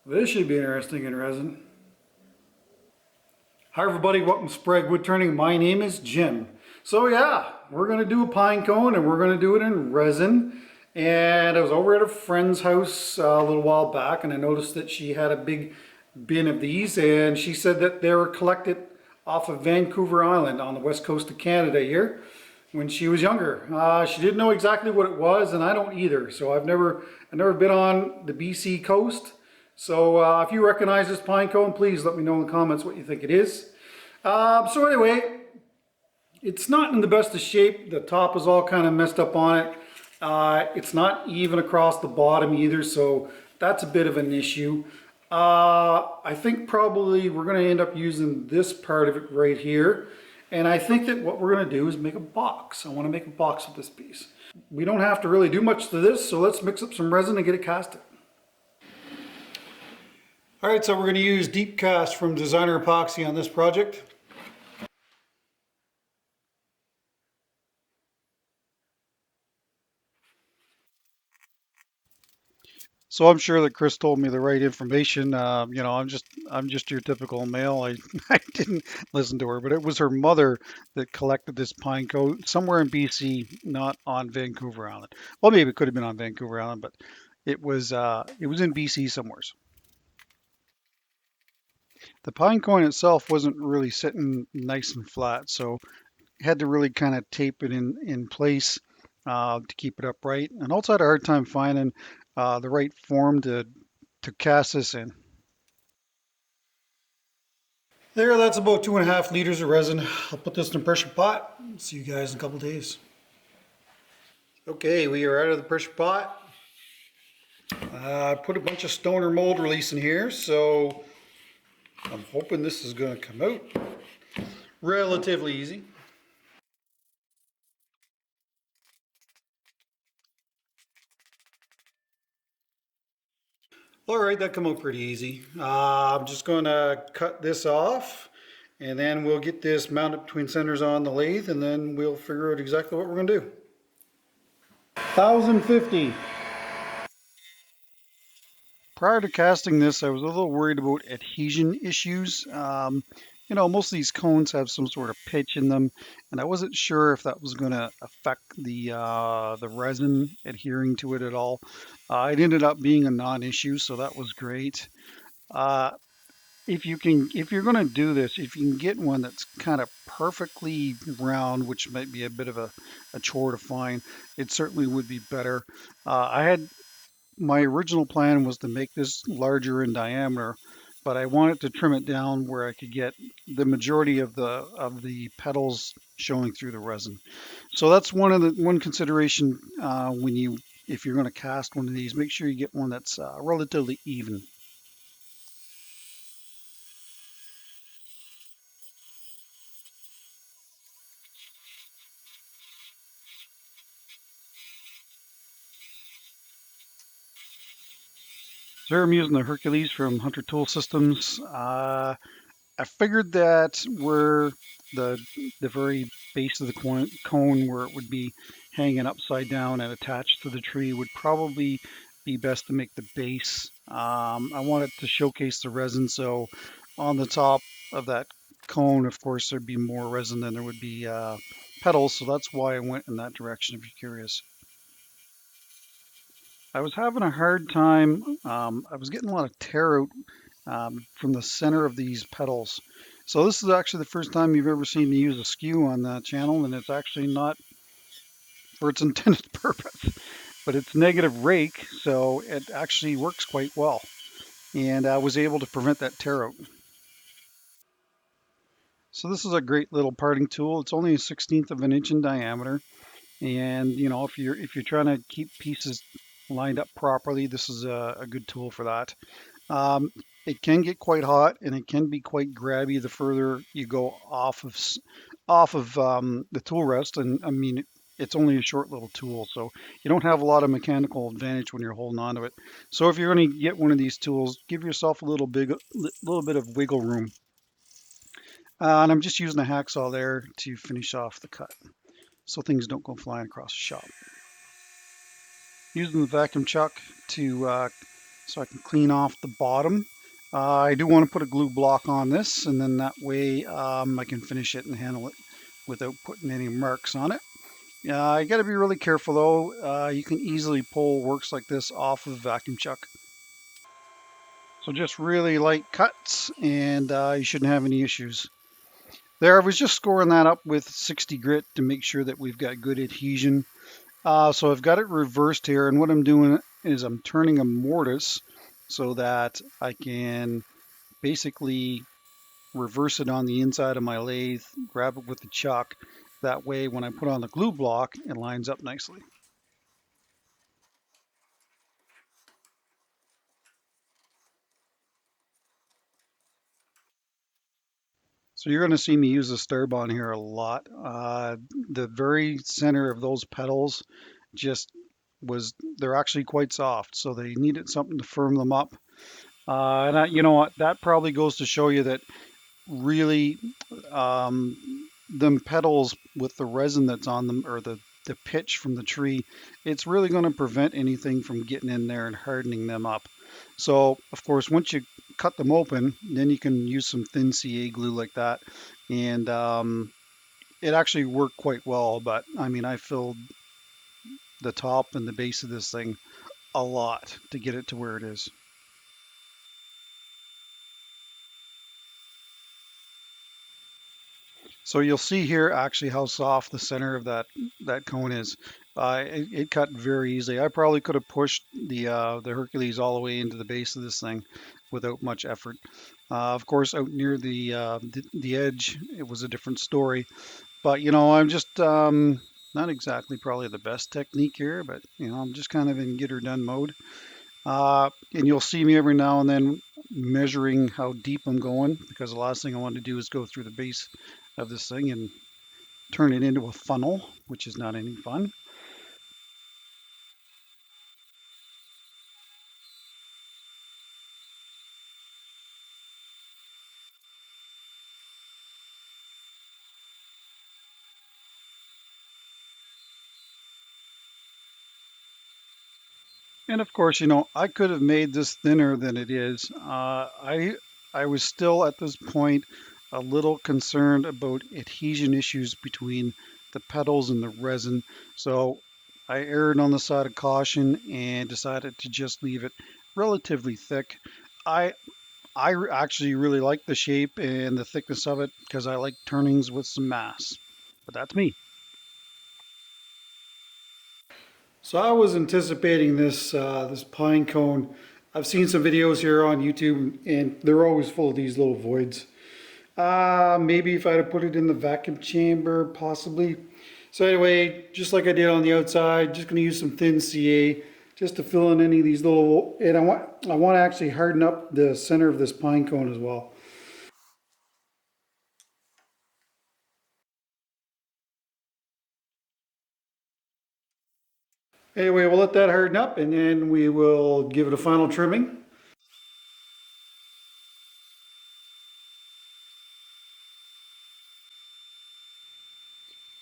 This should be interesting in resin. Hi everybody, welcome to Sprague Woodturning. My name is Jim. So yeah, we're going to do a pine cone and we're going to do it in resin. And I was over at a friend's house a little while back and I noticed that she had a big bin of these and she said that they were collected off of Vancouver Island on the west coast of Canada here when she was younger. She didn't know exactly what it was and I don't either. So I've never been on the BC coast. So if you recognize this pine cone, please let me know in the comments what you think it is. So anyway, it's not in the best of shape. The top is all kind of messed up on it. It's not even across the bottom either, so that's a bit of an issue. I think probably we're going to end up using this part of it right here. And I think that what we're going to do is make a box. I want to make a box with this piece. We don't have to really do much to this, so let's mix up some resin and get it casted. All right, so we're going to use Deep Cast from Designer Epoxy on this project. So I'm sure that Chris told me the right information. I'm just your typical male. I didn't listen to her, but it was her mother that collected this pine cone somewhere in BC, not on Vancouver Island. Well, maybe it could have been on Vancouver Island, but it was in BC somewhere. The pine cone itself wasn't really sitting nice and flat, so had to really kind of tape it in place to keep it upright. And also had a hard time finding the right form to cast this in. There, that's about 2.5 liters of resin. I'll put this in a pressure pot. See you guys in a couple days. Okay, we are out of the pressure pot. I put a bunch of stoner mold release in here, so I'm hoping this is going to come out relatively easy. All right, that come out pretty easy. I'm just going to cut this off and then we'll get this mounted between centers on the lathe and then we'll figure out exactly what we're going to do. 1050. Prior to casting this, I was a little worried about adhesion issues. Most of these cones have some sort of pitch in them, and I wasn't sure if that was going to affect the resin adhering to it at all. It ended up being a non-issue, so that was great. Uh, if you're going to do this, if you can get one that's kind of perfectly round, which might be a bit of a chore to find, it certainly would be better. My original plan was to make this larger in diameter, but I wanted to trim it down where I could get the majority of the petals showing through the resin. So that's one consideration if you're going to cast one of these. Make sure you get one that's relatively even. So here I'm using the Hercules from Hunter Tool Systems. I figured that where the very base of the cone where it would be hanging upside down and attached to the tree would probably be best to make the base. I wanted to showcase the resin, so on the top of that cone, of course, there'd be more resin than there would be petals, so that's why I went in that direction, if you're curious. I was having a hard time. I was getting a lot of tear out from the center of these petals. So this is actually the first time you've ever seen me use a skew on the channel, and it's actually not for its intended purpose, but it's negative rake, so it actually works quite well. And I was able to prevent that tear out. So this is a great little parting tool. It's only a 1/16 of an inch in diameter. And if you're trying to keep pieces lined up properly, this is a good tool for that. It can get quite hot and it can be quite grabby the further you go off of the tool rest. And I mean, it's only a short little tool, so you don't have a lot of mechanical advantage when you're holding on to it. So if you're going to get one of these tools, give yourself a little bit of wiggle room. And I'm just using a hacksaw there to finish off the cut so things don't go flying across the shop. Using the vacuum chuck to so I can clean off the bottom. I do want to put a glue block on this, and then that way I can finish it and handle it without putting any marks on it. You got to be really careful though. You can easily pull works like this off of a vacuum chuck. So just really light cuts, and you shouldn't have any issues. There, I was just scoring that up with 60 grit to make sure that we've got good adhesion. So I've got it reversed here, and what I'm doing is I'm turning a mortise so that I can basically reverse it on the inside of my lathe, grab it with the chuck. That way, when I put on the glue block, it lines up nicely. So you're going to see me use the Starbond here a lot. The very center of those petals just they're actually quite soft, so they needed something to firm them up. You know what, that probably goes to show you that really um, them petals with the resin that's on them, or the pitch from the tree, it's really going to prevent anything from getting in there and hardening them up. So of course, once you cut them open, then you can use some thin CA glue like that, and it actually worked quite well. But I mean, I filled the top and the base of this thing a lot to get it to where it is. So you'll see here actually how soft the center of that cone is. It cut very easily. I probably could have pushed the Hercules all the way into the base of this thing without much effort. Of course, out near the edge, it was a different story. But you know, I'm just not exactly probably the best technique here, but you know, I'm just kind of in get her done mode. And you'll see me every now and then measuring how deep I'm going, because the last thing I want to do is go through the base of this thing and turn it into a funnel, which is not any fun. And of course, you know, I could have made this thinner than it is. I was still at this point a little concerned about adhesion issues between the petals and the resin. So I erred on the side of caution and decided to just leave it relatively thick. I actually really like the shape and the thickness of it because I like turnings with some mass. But that's me. So I was anticipating this pine cone. I've seen some videos here on YouTube, and they're always full of these little voids. Maybe if I'd have put it in the vacuum chamber, possibly. So anyway, just like I did on the outside, just going to use some thin CA just to fill in any of these little. And I want to actually harden up the center of this pine cone as well. Anyway, we'll let that harden up, and then we will give it a final trimming.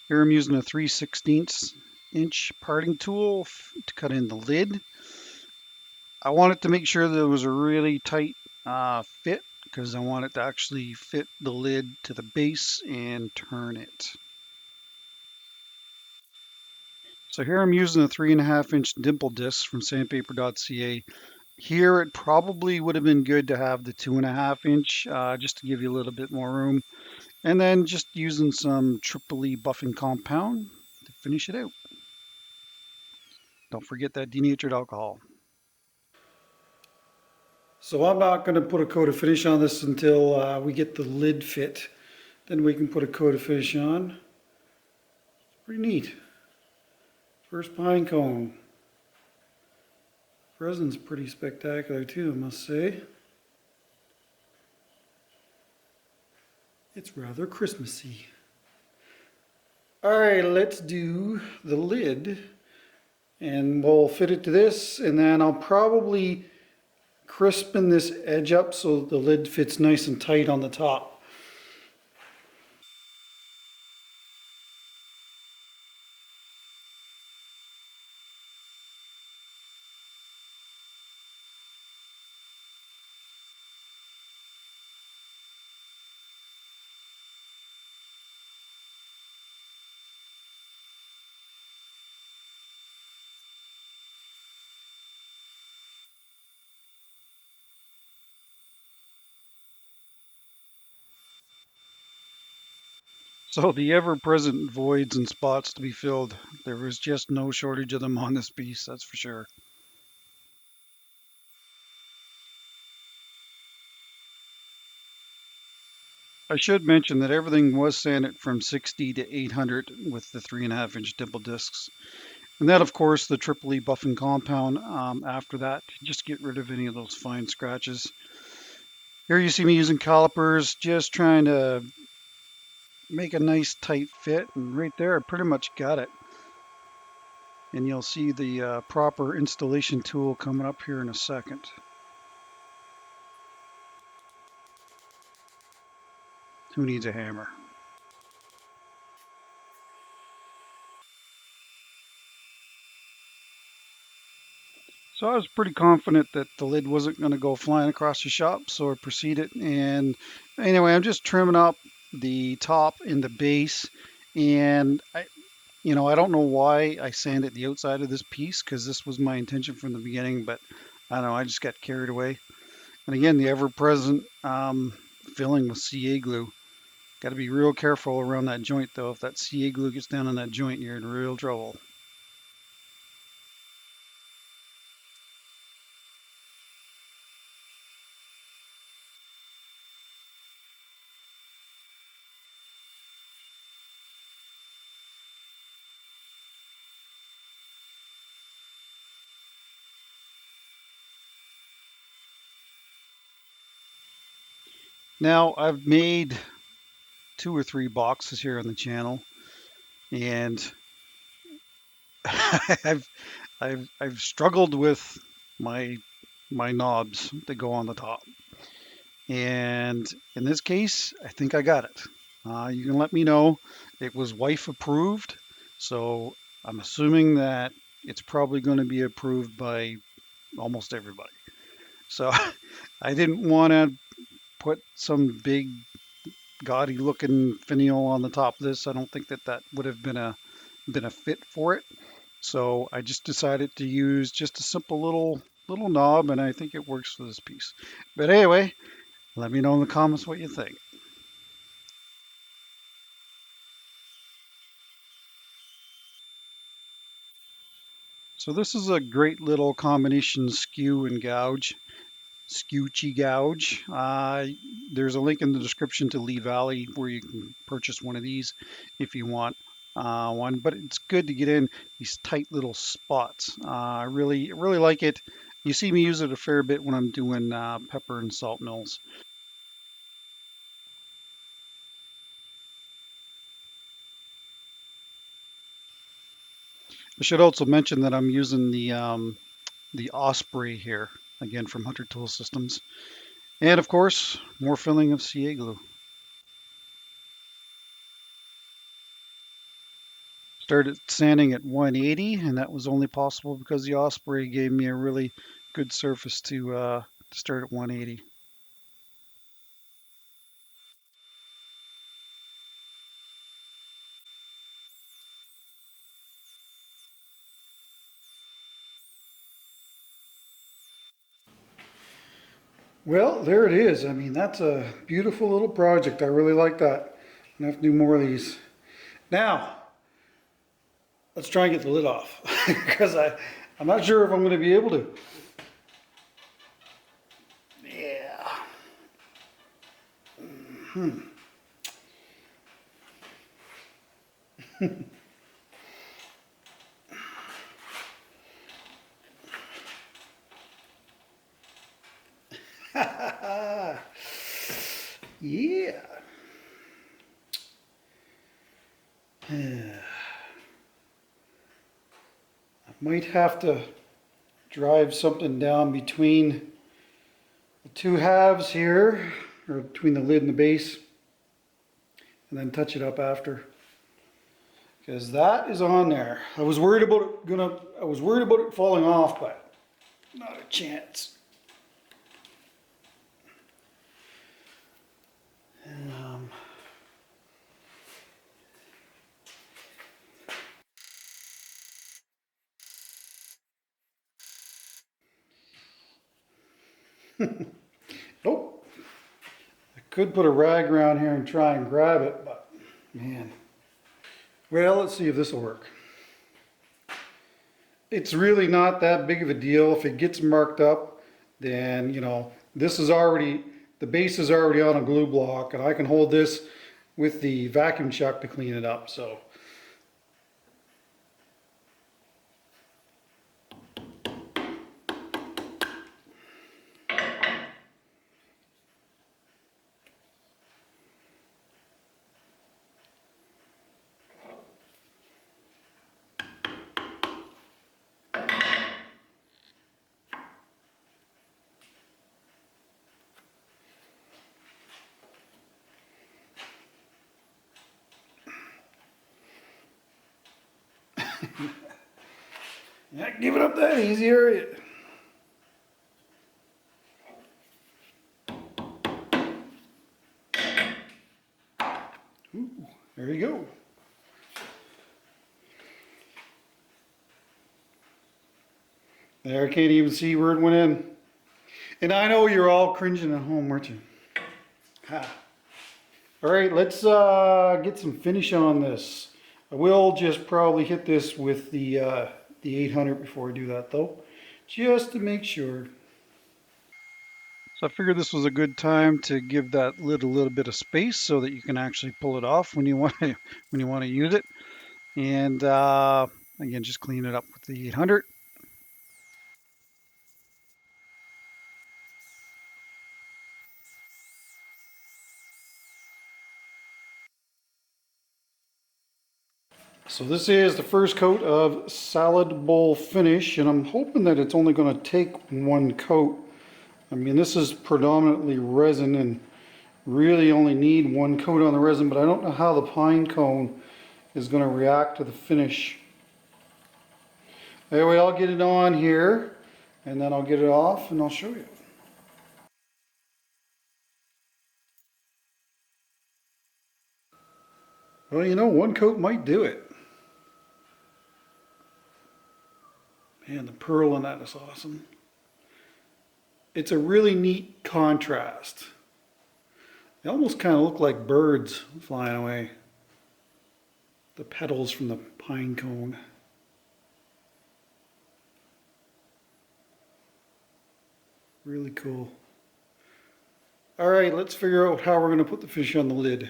Here I'm using a 3/16" parting tool to cut in the lid. I wanted to make sure that it was a really tight fit, because I want it to actually fit the lid to the base and turn it. So here I'm using a 3.5" dimple disc from sandpaper.ca. Here it probably would have been good to have the 2.5" just to give you a little bit more room. And then just using some triple E buffing compound to finish it out. Don't forget that denatured alcohol. So I'm not going to put a coat of finish on this until we get the lid fit. Then we can put a coat of finish on. Pretty neat. First pine cone. Resin's pretty spectacular too, I must say. It's rather Christmassy. Alright, let's do the lid. And we'll fit it to this, and then I'll probably crispen this edge up so the lid fits nice and tight on the top. So the ever-present voids and spots to be filled, there was just no shortage of them on this piece, that's for sure. I should mention that everything was sanded from 60 to 800 with the 3.5-inch dimple discs. And then, of course, the triple E buffing compound after that, just get rid of any of those fine scratches. Here you see me using calipers, just trying to make a nice tight fit. And right there, I pretty much got it. And you'll see the proper installation tool coming up here in a second. Who needs a hammer? So I was pretty confident that the lid wasn't going to go flying across the shop, so I proceeded. And anyway, I'm just trimming up the top and the base. And I don't know why I sanded the outside of this piece because this was my intention from the beginning, but I don't know, I just got carried away. And again, the ever-present filling with CA glue. Got to be real careful around that joint, though. If that CA glue gets down on that joint, you're in real trouble. Now, I've made 2 or 3 boxes here on the channel, and I've I've struggled with my my knobs that go on the top. And in this case, I think I got it. You can let me know. It was wife approved, so I'm assuming that it's probably going to be approved by almost everybody. So I didn't want to put some big gaudy looking finial on the top of this. I don't think that that would have been a fit for it. So I just decided to use just a simple little knob, and I think it works for this piece. But anyway, let me know in the comments what you think. So this is a great little combination skew and gouge, skew-chi gouge. There's a link in the description to Lee Valley where you can purchase one of these if you want one. But it's good to get in these tight little spots. I really like it. You see me use it a fair bit when I'm doing pepper and salt mills. I should also mention that I'm using the Osprey here, again from Hunter Tool Systems. And of course, more filling of CA glue. Started sanding at 180, and that was only possible because the Osprey gave me a really good surface to start at 180. Well, there it is. I mean, that's a beautiful little project. I really like that. I'm gonna have to do more of these. Now, let's try and get the lid off because I'm not sure if I'm going to be able to. Yeah. Yeah. I might have to drive something down between the two halves here, or between the lid and the base, and then touch it up after. Because that is on there. I was worried about it falling off, but not a chance. Um, Nope. I could put a rag around here and try and grab it, but Man. Well, let's see if this will work. It's really not that big of a deal. If it gets marked up, then, you know, this is already, the base is already on a glue block, and I can hold this with the vacuum chuck to clean it up, so. Yeah, give it up that easy, are you? Ooh, there you go. There, I can't even see where it went in. And I know you're all cringing at home, aren't you? Ha. All right, let's get some finish on this. I will just probably hit this with the 800 before I do that though, just to make sure. So I figured this was a good time to give that lid a little bit of space so that you can actually pull it off when you want to use it. And again, just clean it up with the 800. So this is the first coat of salad bowl finish, and I'm hoping that it's only going to take one coat. I mean, this is predominantly resin and really only need one coat on the resin, but I don't know how the pine cone is going to react to the finish. Anyway, I'll get it on here and then I'll get it off and I'll show you. Well, you know, one coat might do it. Man, the pearl on that is awesome. It's a really neat contrast. They almost kind of look like birds flying away. The petals from the pine cone. Really cool. All right, let's figure out how we're going to put the fish on the lid.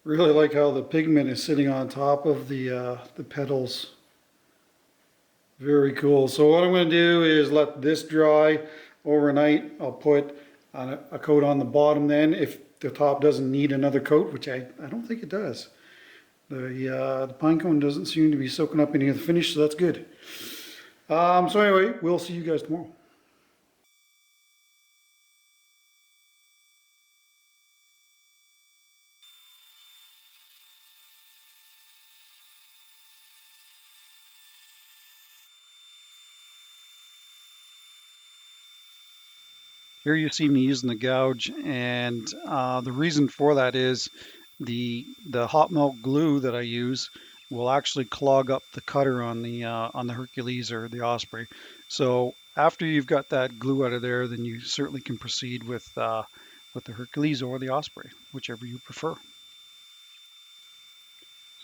Really like how the pigment is sitting on top of the petals. Very cool. So what I'm going to do is let this dry overnight. I'll put a coat on the bottom then if the top doesn't need another coat, which I don't think it does. The pine cone doesn't seem to be soaking up any of the finish, so that's good. So anyway, we'll see you guys tomorrow. Here you see me using the gouge, and the reason for that is the hot melt glue that I use will actually clog up the cutter on the Hercules or the Osprey. So after you've got that glue out of there, then you certainly can proceed with the Hercules or the Osprey, whichever you prefer.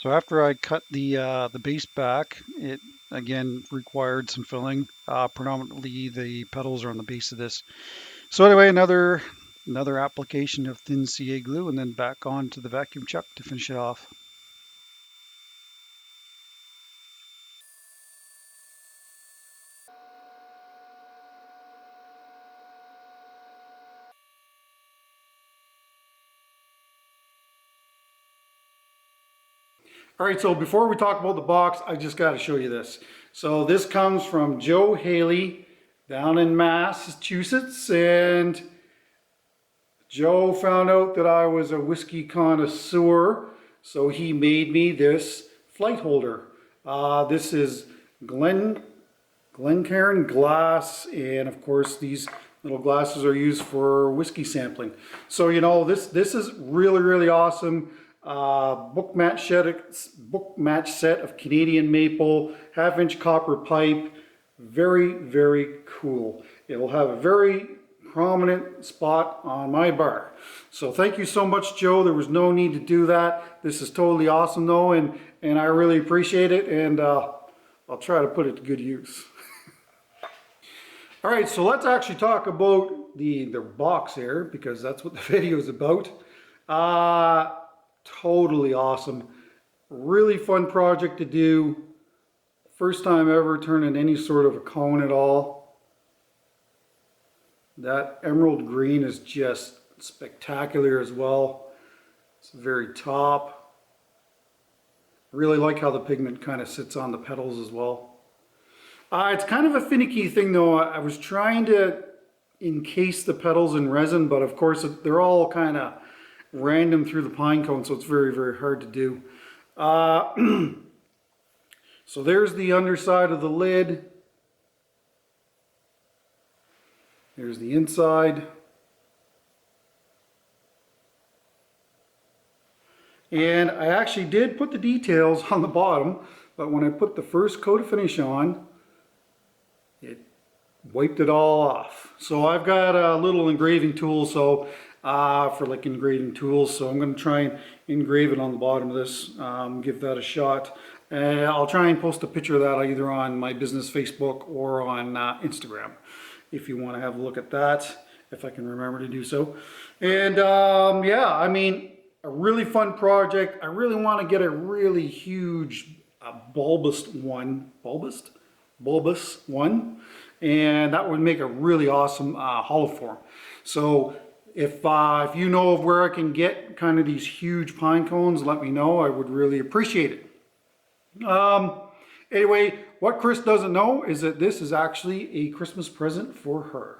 So after I cut the base back, it again required some filling. Predominantly the petals are on the base of this. So anyway, another application of thin CA glue and then back onto the vacuum chuck to finish it off. All right, so before we talk about the box, I just got to show you this. So this comes from Joe Haley down in Massachusetts, and Joe found out that I was a whiskey connoisseur, so he made me this flight holder. This is Glencairn glass, and of course these little glasses are used for whiskey sampling. So you know, this is really awesome. Book match set of Canadian maple, 1/2-inch copper pipe. Very cool. It will have a very prominent spot on my bar. So thank you so much, Joe. There was no need to do that. This is totally awesome though, and I really appreciate it, and I'll try to put it to good use. All right, so let's actually talk about the box here, because that's what the video is about. Totally awesome. Really fun project to do. First time ever turning any sort of a cone at all. That emerald green is just spectacular as well. It's very top. Really like how the pigment kind of sits on the petals as well. It's kind of a finicky thing though. I was trying to encase the petals in resin, but of course they're all kind of random through the pine cone, so it's very hard to do. So there's the underside of the lid. Here's the inside. And I actually did put the details on the bottom, but when I put the first coat of finish on, it wiped it all off. So I've got a little engraving tool, so for like engraving tools, so I'm going to try and engrave it on the bottom of this, give that a shot. I'll try and post a picture of that either on my business Facebook or on Instagram if you want to have a look at that, if I can remember to do so. And yeah, I mean, a really fun project. I really want to get a really huge bulbous one, and that would make a really awesome hollow form. So if you know of where I can get kind of these huge pine cones, let me know. I would really appreciate it. Anyway, what Chris doesn't know is that this is actually a Christmas present for her.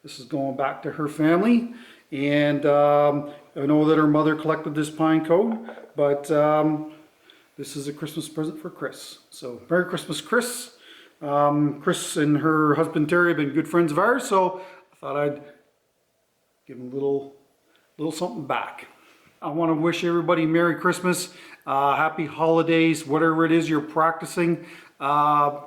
This is going back to her family, and I know that her mother collected this pine cone, but this is a Christmas present for Chris. So Merry Christmas, Chris. Chris and her husband Terry have been good friends of ours, so I thought I'd give them a little something back. I want to wish everybody Merry Christmas, Happy Holidays, whatever it is you're practicing.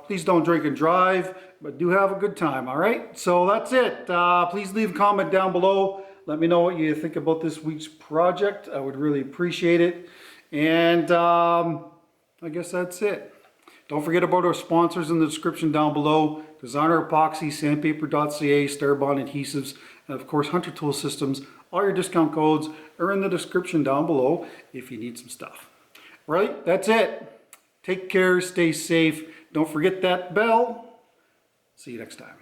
Please don't drink and drive, but do have a good time, all right? So that's it. Please leave a comment down below. Let me know what you think about this week's project. I would really appreciate it. And I guess that's it. Don't forget about our sponsors in the description down below. Designer Epoxy, sandpaper.ca, Starbond Adhesives, and of course Hunter Tool Systems. All your discount codes are in the description down below if you need some stuff. Right, that's it. Take care, stay safe. Don't forget that bell. See you next time.